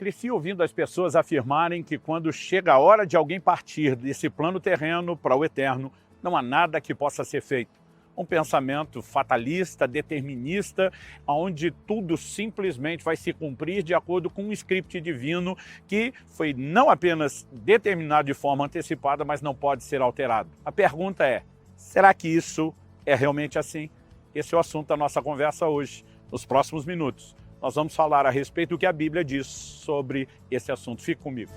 Cresci ouvindo as pessoas afirmarem que quando chega a hora de alguém partir desse plano terreno para o eterno, não há nada que possa ser feito. Um pensamento fatalista, determinista, onde tudo simplesmente vai se cumprir de acordo com um script divino que foi não apenas determinado de forma antecipada, mas não pode ser alterado. A pergunta é, será que isso é realmente assim? Esse é o assunto da nossa conversa hoje. Nos próximos minutos, nós vamos falar a respeito do que a Bíblia diz sobre esse assunto. Fique comigo.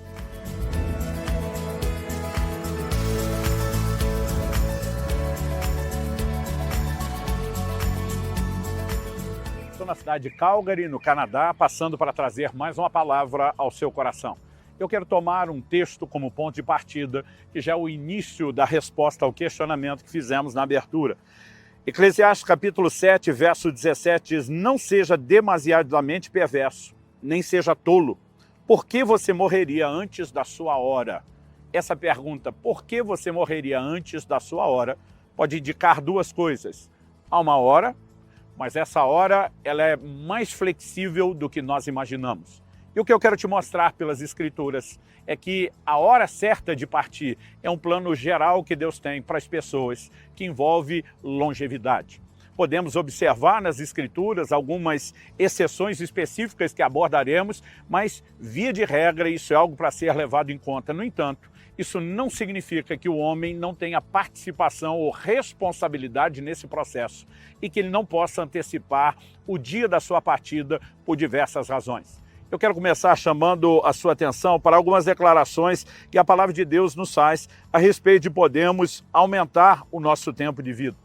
Estou na cidade de Calgary, no Canadá, passando para trazer mais uma palavra ao seu coração. Eu quero tomar um texto como ponto de partida, que já é o início da resposta ao questionamento que fizemos na abertura. Eclesiastes capítulo 7, verso 17 diz: não seja demasiadamente perverso, nem seja tolo. Por que você morreria antes da sua hora? Essa pergunta, por que você morreria antes da sua hora, pode indicar duas coisas. Há uma hora, mas essa hora ela é mais flexível do que nós imaginamos. E o que eu quero te mostrar pelas Escrituras é que a hora certa de partir é um plano geral que Deus tem para as pessoas, que envolve longevidade. Podemos observar nas Escrituras algumas exceções específicas que abordaremos, mas, via de regra, isso é algo para ser levado em conta. No entanto, isso não significa que o homem não tenha participação ou responsabilidade nesse processo e que ele não possa antecipar o dia da sua partida por diversas razões. Eu quero começar chamando a sua atenção para algumas declarações que a palavra de Deus nos faz a respeito de podermos aumentar o nosso tempo de vida.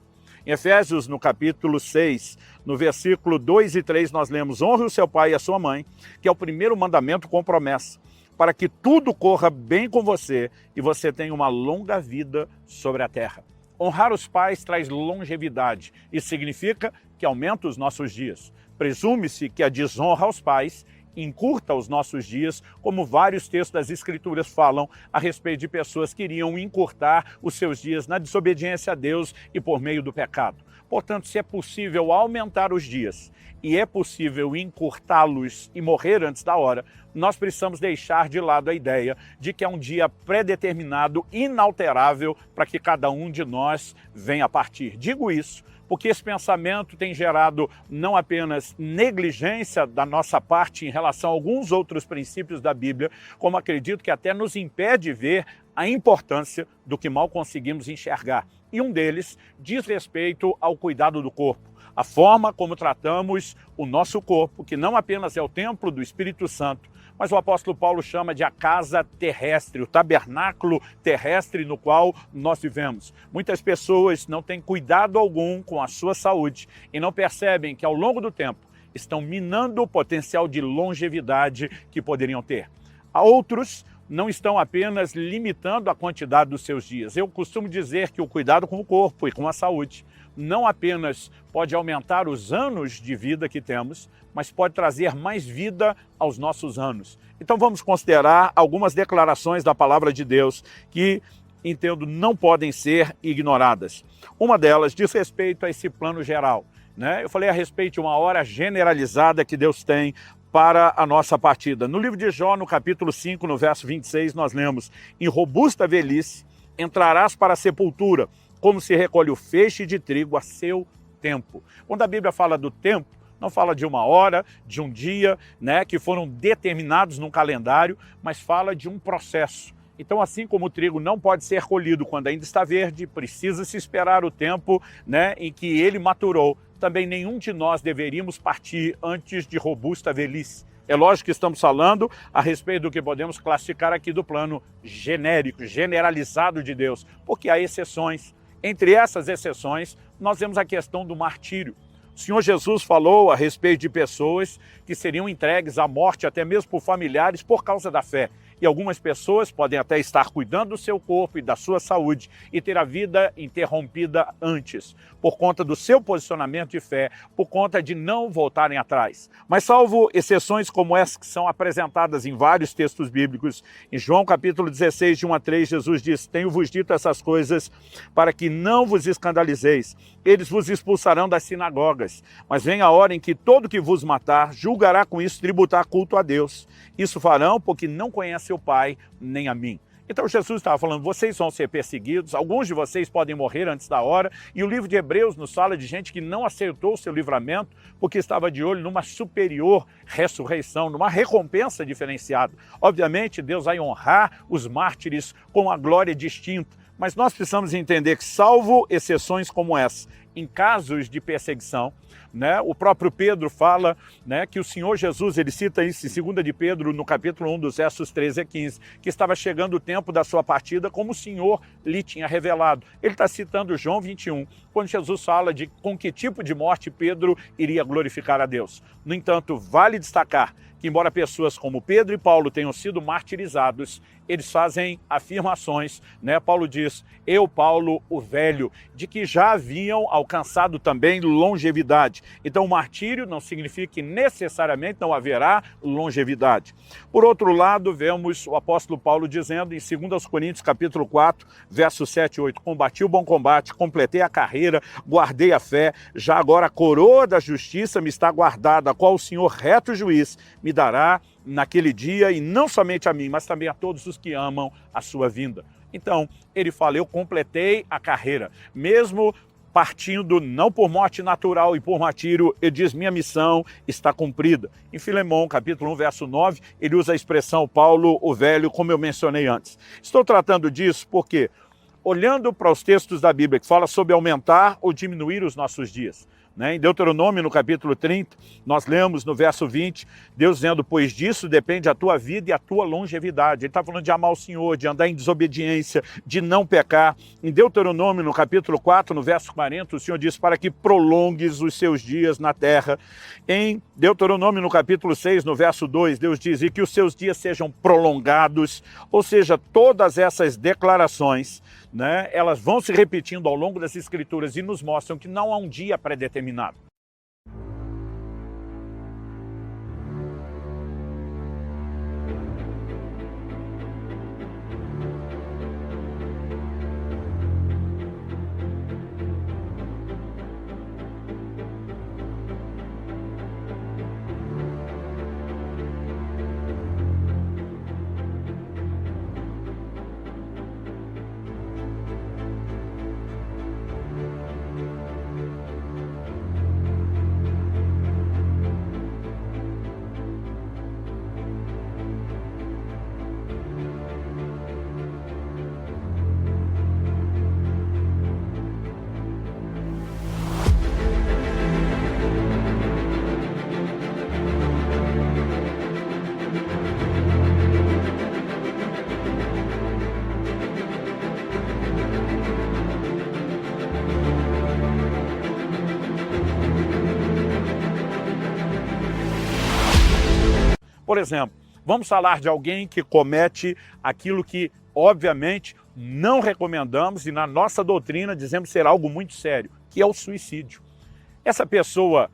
Em Efésios, no capítulo 6, no versículo 2 e 3, nós lemos: honre o seu pai e a sua mãe, que é o primeiro mandamento com promessa, para que tudo corra bem com você e você tenha uma longa vida sobre a terra. Honrar os pais traz longevidade e significa que aumenta os nossos dias. Presume-se que a desonra aos pais encurta os nossos dias, como vários textos das Escrituras falam a respeito de pessoas que iriam encurtar os seus dias na desobediência a Deus e por meio do pecado. Portanto, se é possível aumentar os dias e é possível encurtá-los e morrer antes da hora, nós precisamos deixar de lado a ideia de que é um dia pré-determinado, inalterável, para que cada um de nós venha a partir. Digo isso porque esse pensamento tem gerado não apenas negligência da nossa parte em relação a alguns outros princípios da Bíblia, como acredito que até nos impede de ver a importância do que mal conseguimos enxergar. E um deles diz respeito ao cuidado do corpo. A forma como tratamos o nosso corpo, que não apenas é o templo do Espírito Santo, mas o apóstolo Paulo chama de a casa terrestre, o tabernáculo terrestre no qual nós vivemos. Muitas pessoas não têm cuidado algum com a sua saúde e não percebem que ao longo do tempo estão minando o potencial de longevidade que poderiam ter. Há outros não estão apenas limitando a quantidade dos seus dias. Eu costumo dizer que o cuidado com o corpo e com a saúde não apenas pode aumentar os anos de vida que temos, mas pode trazer mais vida aos nossos anos. Então vamos considerar algumas declarações da palavra de Deus que, entendo, não podem ser ignoradas. Uma delas diz respeito a esse plano geral, né? Eu falei a respeito de uma hora generalizada que Deus tem para a nossa partida. No livro de Jó, no capítulo 5, no verso 26, nós lemos: em robusta velhice entrarás para a sepultura, como se recolhe o feixe de trigo a seu tempo. Quando a Bíblia fala do tempo, não fala de uma hora, de um dia, né, que foram determinados num calendário, mas fala de um processo. Então, assim como o trigo não pode ser colhido quando ainda está verde, precisa se esperar o tempo, né, em que ele maturou, também nenhum de nós deveríamos partir antes de robusta velhice. É lógico que estamos falando a respeito do que podemos classificar aqui do plano genérico, generalizado de Deus, porque há exceções. Entre essas exceções, nós vemos a questão do martírio. O Senhor Jesus falou a respeito de pessoas que seriam entregues à morte, até mesmo por familiares, por causa da fé. E algumas pessoas podem até estar cuidando do seu corpo e da sua saúde e ter a vida interrompida antes, por conta do seu posicionamento de fé, por conta de não voltarem atrás. Mas salvo exceções como essas que são apresentadas em vários textos bíblicos, em João capítulo 16, de 1 a 3, Jesus diz: tenho-vos dito essas coisas para que não vos escandalizeis. Eles vos expulsarão das sinagogas, mas vem a hora em que todo que vos matar julgará com isso tributar culto a Deus. Isso farão porque não conhecem o Pai nem a mim. Então Jesus estava falando, vocês vão ser perseguidos, alguns de vocês podem morrer antes da hora, e o livro de Hebreus nos fala de gente que não acertou o seu livramento porque estava de olho numa superior ressurreição, numa recompensa diferenciada. Obviamente Deus vai honrar os mártires com a glória distinta, mas nós precisamos entender que, salvo exceções como essa, em casos de perseguição, o próprio Pedro fala que o Senhor Jesus, ele cita isso em 2 de Pedro, no capítulo 1, dos versos 13 a 15, que estava chegando o tempo da sua partida, como o Senhor lhe tinha revelado. Ele está citando João 21, quando Jesus fala de com que tipo de morte Pedro iria glorificar a Deus. No entanto, vale destacar que, embora pessoas como Pedro e Paulo tenham sido martirizados, eles fazem afirmações, Paulo diz, eu, Paulo, o velho, de que já haviam alcançado também longevidade. Então, o martírio não significa que necessariamente não haverá longevidade. Por outro lado, vemos o apóstolo Paulo dizendo em 2 Coríntios capítulo 4, versos 7 e 8, combati o bom combate, completei a carreira, guardei a fé, já agora a coroa da justiça me está guardada, a qual o Senhor reto juiz me dará naquele dia, e não somente a mim, mas também a todos os que amam a sua vinda. Então, ele fala, eu completei a carreira, mesmo partindo não por morte natural e por martírio, ele diz, minha missão está cumprida. Em Filemão, capítulo 1, verso 9, ele usa a expressão Paulo, o velho, como eu mencionei antes. Estou tratando disso porque, olhando para os textos da Bíblia que fala sobre aumentar ou diminuir os nossos dias, em Deuteronômio, no capítulo 30, nós lemos no verso 20, Deus dizendo, pois disso depende a tua vida e a tua longevidade. Ele está falando de amar o Senhor, de andar em desobediência, de não pecar. Em Deuteronômio, no capítulo 4, no verso 40, o Senhor diz, para que prolongues os seus dias na terra. Em Deuteronômio, no capítulo 6, no verso 2, Deus diz, e que os seus dias sejam prolongados. Ou seja, todas essas declarações, elas vão se repetindo ao longo das Escrituras e nos mostram que não há um dia pré-determinado. Por exemplo, vamos falar de alguém que comete aquilo que, obviamente, não recomendamos e na nossa doutrina dizemos ser algo muito sério, que é o suicídio. Essa pessoa,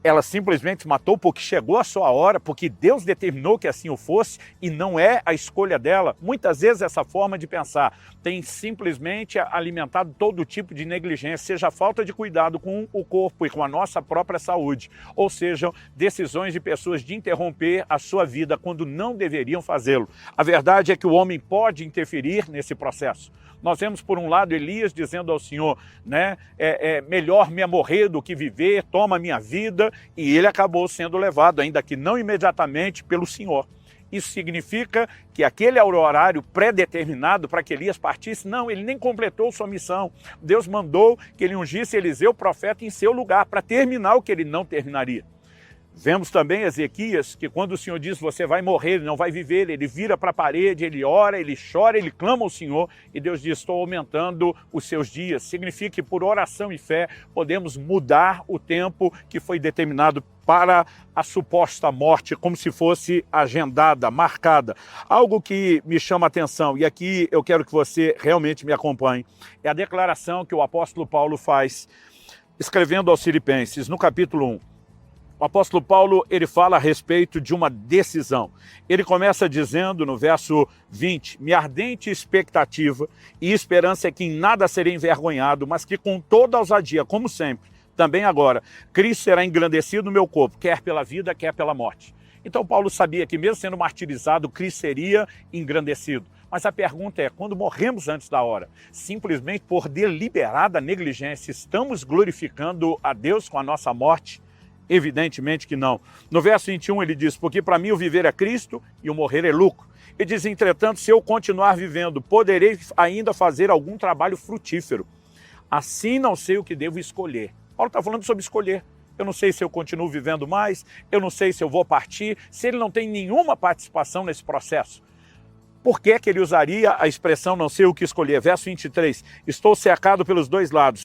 ela simplesmente matou porque chegou a sua hora, porque Deus determinou que assim o fosse e não é a escolha dela. Muitas vezes essa forma de pensar tem simplesmente alimentado todo tipo de negligência, seja falta de cuidado com o corpo e com a nossa própria saúde, ou sejam decisões de pessoas de interromper a sua vida quando não deveriam fazê-lo. A verdade é que o homem pode interferir nesse processo. Nós vemos, por um lado, Elias dizendo ao Senhor, melhor me morrer do que viver, toma minha vida, e ele acabou sendo levado, ainda que não imediatamente, pelo Senhor. Isso significa que aquele era o horário pré-determinado para que Elias partisse? Não, ele nem completou sua missão. Deus mandou que ele ungisse Eliseu, profeta, em seu lugar, para terminar o que ele não terminaria. Vemos também Ezequias, que quando o Senhor diz você vai morrer, ele não vai viver, ele vira para a parede, ele ora, ele chora, ele clama ao Senhor e Deus diz, estou aumentando os seus dias. Significa que por oração e fé podemos mudar o tempo que foi determinado para a suposta morte, como se fosse agendada, marcada. Algo que me chama a atenção, e aqui eu quero que você realmente me acompanhe, é a declaração que o apóstolo Paulo faz, escrevendo aos Filipenses, no capítulo 1. O apóstolo Paulo, ele fala a respeito de uma decisão. Ele começa dizendo no verso 20, minha ardente expectativa e esperança é que em nada serei envergonhado, mas que com toda ousadia, como sempre, também agora, Cristo será engrandecido no meu corpo, quer pela vida, quer pela morte. Então Paulo sabia que mesmo sendo martirizado, Cristo seria engrandecido. Mas a pergunta é, quando morremos antes da hora, simplesmente por deliberada negligência, estamos glorificando a Deus com a nossa morte? Evidentemente que não. No verso 21 ele diz, porque para mim o viver é Cristo e o morrer é lucro. Ele diz, entretanto, se eu continuar vivendo, poderei ainda fazer algum trabalho frutífero. Assim não sei o que devo escolher. Paulo está falando sobre escolher. Eu não sei se eu continuo vivendo mais, eu não sei se eu vou partir, se ele não tem nenhuma participação nesse processo. Por que que ele usaria a expressão não sei o que escolher? Verso 23, estou cercado pelos dois lados.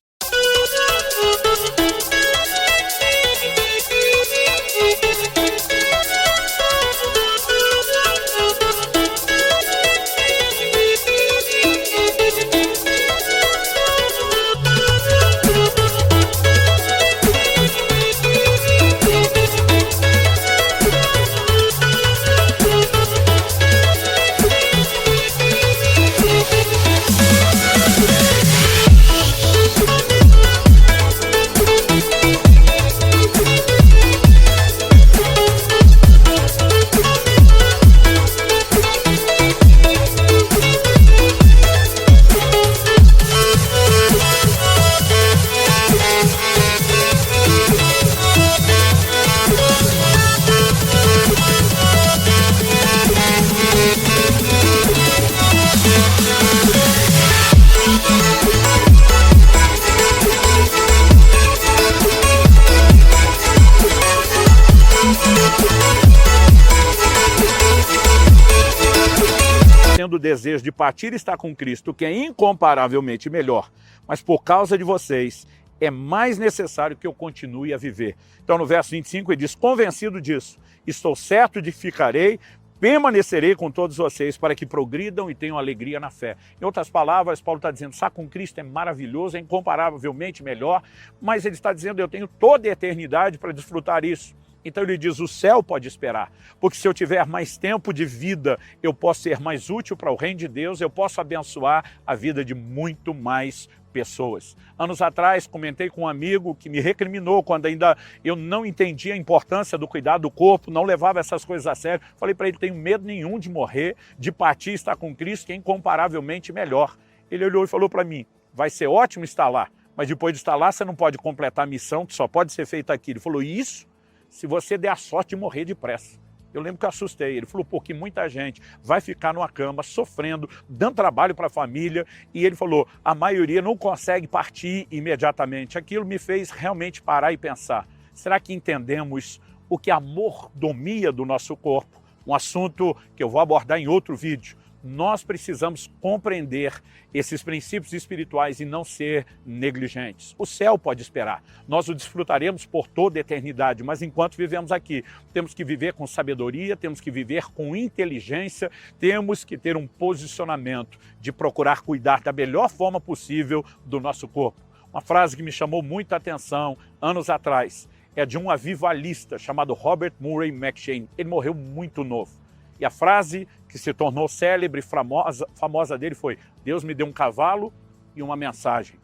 Tendo o desejo de partir e estar com Cristo, que é incomparavelmente melhor, mas por causa de vocês, é mais necessário que eu continue a viver. Então no verso 25 ele diz, convencido disso, estou certo de que ficarei, permanecerei com todos vocês para que progridam e tenham alegria na fé. Em outras palavras, Paulo está dizendo, estar com Cristo é maravilhoso, é incomparavelmente melhor, mas ele está dizendo, eu tenho toda a eternidade para desfrutar isso. Então ele diz, o céu pode esperar, porque se eu tiver mais tempo de vida, eu posso ser mais útil para o reino de Deus, eu posso abençoar a vida de muito mais pessoas. Anos atrás, comentei com um amigo que me recriminou quando ainda eu não entendia a importância do cuidado do corpo, não levava essas coisas a sério. Falei para ele, tenho medo nenhum de morrer, de partir e estar com Cristo, que é incomparavelmente melhor. Ele olhou e falou para mim, vai ser ótimo estar lá, mas depois de estar lá, você não pode completar a missão, que só pode ser feita aqui. Ele falou, isso? Se você der a sorte de morrer depressa. Eu lembro que eu assustei. Ele falou, porque muita gente vai ficar numa cama, sofrendo, dando trabalho para a família. E ele falou, a maioria não consegue partir imediatamente. Aquilo me fez realmente parar e pensar. Será que entendemos o que é a mordomia do nosso corpo? Um assunto que eu vou abordar em outro vídeo. Nós precisamos compreender esses princípios espirituais e não ser negligentes. O céu pode esperar, nós o desfrutaremos por toda a eternidade, mas enquanto vivemos aqui, temos que viver com sabedoria, temos que viver com inteligência, temos que ter um posicionamento de procurar cuidar da melhor forma possível do nosso corpo. Uma frase que me chamou muita atenção anos atrás é de um avivalista chamado Robert Murray McCheyne. Ele morreu muito novo. E a frase que se tornou célebre e famosa dele foi, Deus me deu um cavalo e uma mensagem.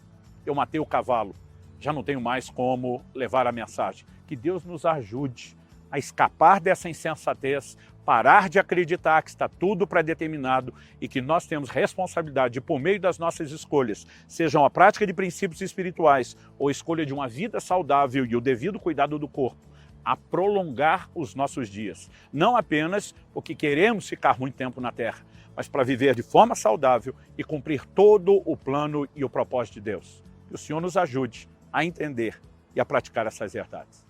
Eu matei o cavalo, já não tenho mais como levar a mensagem. Que Deus nos ajude a escapar dessa insensatez, parar de acreditar que está tudo predeterminado e que nós temos responsabilidade de, por meio das nossas escolhas, sejam a prática de princípios espirituais ou a escolha de uma vida saudável e o devido cuidado do corpo, a prolongar os nossos dias. Não apenas porque queremos ficar muito tempo na Terra, mas para viver de forma saudável e cumprir todo o plano e o propósito de Deus. Que o Senhor nos ajude a entender e a praticar essas verdades.